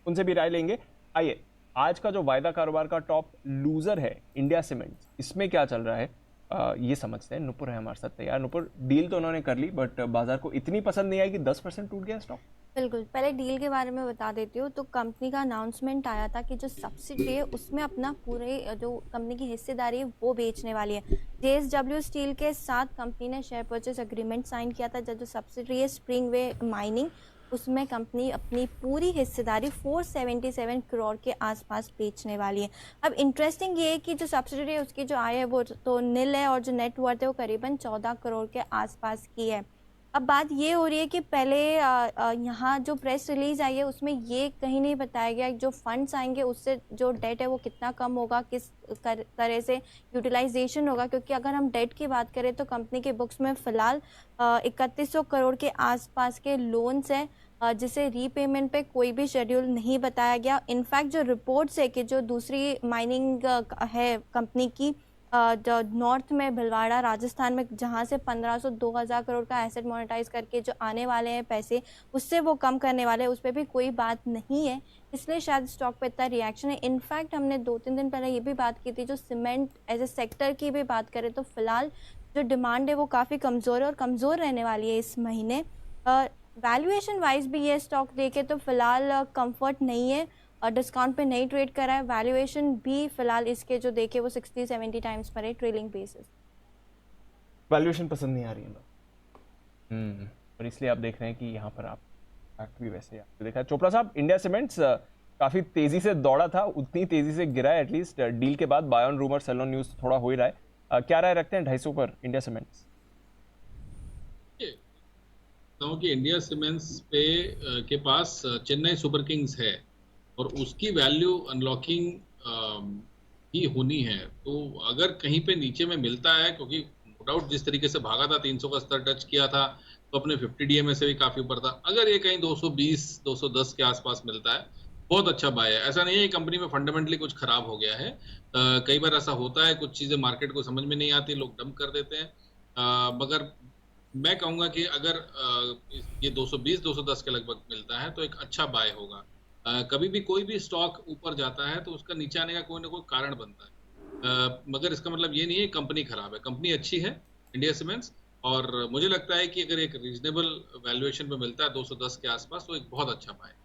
उनसे भी राय लेंगे। आइए, आज का जो वायदा कारोबार का टॉप लूजर है इंडिया सीमेंट्स, इसमें क्या चल रहा है ये समझते हैं। नुपुर है हमारे साथ तैयार। नुपुर, डील तो उन्होंने कर ली बट बाजार को इतनी पसंद नहीं आई कि 10% टूट गया स्टॉक। बिल्कुल, पहले डील के बारे में बता देती हूँ। तो कंपनी का अनाउंसमेंट आया था कि जो सब्सिडी है उसमें अपना पूरे जो कंपनी की हिस्सेदारी है वो बेचने वाली है। जेएसडब्ल्यू स्टील के साथ कंपनी ने शेयर परचेज एग्रीमेंट साइन किया था। जो सब्सिडी है स्प्रिंग वे माइनिंग, उसमें कंपनी अपनी पूरी हिस्सेदारी 477 करोड़ के आसपास बेचने वाली है। अब इंटरेस्टिंग ये है कि जो सब्सिडी है उसकी जो आय है वो तो नील है और जो नेटवर्थ है वो करीबन 14 करोड़ के आसपास की है। अब बात ये हो रही है कि पहले यहाँ जो प्रेस रिलीज आई है उसमें ये कहीं नहीं बताया गया जो फंड्स आएंगे उससे जो डेट है वो कितना कम होगा, किस तरह से यूटिलाइजेशन होगा। क्योंकि अगर हम डेट की बात करें तो कंपनी के बुक्स में फिलहाल 3100 करोड़ के आसपास के लोन्स है, जिसे रीपेमेंट पे कोई भी शेड्यूल नहीं बताया गया। इनफैक्ट जो रिपोर्ट्स है कि जो दूसरी माइनिंग है कंपनी की जो नॉर्थ में भिलवाड़ा राजस्थान में, जहां से 1500 2000 करोड़ का एसेट मोनेटाइज करके जो आने वाले हैं पैसे उससे वो कम करने वाले हैं, उस पर भी कोई बात नहीं है। इसलिए शायद स्टॉक पे इतना रिएक्शन है। इनफैक्ट हमने 2-3 दिन पहले ये भी बात की थी, जो सीमेंट एज ए सेक्टर की भी बात करें तो फिलहाल जो डिमांड है वो काफ़ी कमज़ोर है और कमज़ोर रहने वाली है इस महीने। वैल्यूएशन वाइज भी ये स्टॉक देखे तो फिलहाल कंफर्ट नहीं है और डिस्काउंट पे नहीं ट्रेड करा है। वैल्यूएशन भी फिलहाल इसके जो देखे वो 60-70 टाइम्स पर है ट्रेलिंग बेसिस। वैल्यूएशन पसंद नहीं आ रही है ना। और इसलिए आप देख रहे हैं कि यहाँ पर आप फैक्ट भी वैसे आपने देखा है। चोपड़ा साहब, इंडिया सीमेंट्स काफी तेजी से दौड़ा था, उतनी तेजी से गिरा है एटलीस्ट डील के बाद। Buy on rumour sell on news थोड़ा हो ही रहा है। क्या राय रखते हैं 250 पर इंडिया सीमेंट्स? कि इंडिया सीमेंट्स पे के पास चेन्नई सुपर किंग्स है और उसकी वैल्यू अनलॉकिंग ही होनी है। तो अगर कहीं पे नीचे में मिलता है, क्योंकि नो डाउट जिस तरीके से भागा था 300 का स्तर टच किया था तो अपने 50 डीएमए से भी काफी ऊपर था। अगर ये कहीं 220 210 के आसपास मिलता है, बहुत अच्छा बाय है। ऐसा नहीं है कंपनी में फंडामेंटली कुछ खराब हो गया है। कई बार ऐसा होता है, कुछ चीजें मार्केट को समझ में नहीं आती, लोग डंप कर देते हैं। मगर मैं कहूंगा कि अगर ये 220 210 के लगभग मिलता है तो एक अच्छा बाय होगा। कभी भी कोई भी स्टॉक ऊपर जाता है तो उसका नीचे आने का कोई ना कोई कारण बनता है। मगर इसका मतलब ये नहीं है कंपनी खराब है, कंपनी अच्छी है इंडिया सीमेंट्स। और मुझे लगता है कि अगर एक रीजनेबल वैल्यूएशन पे मिलता है 210 के आसपास तो एक बहुत अच्छा बाय है।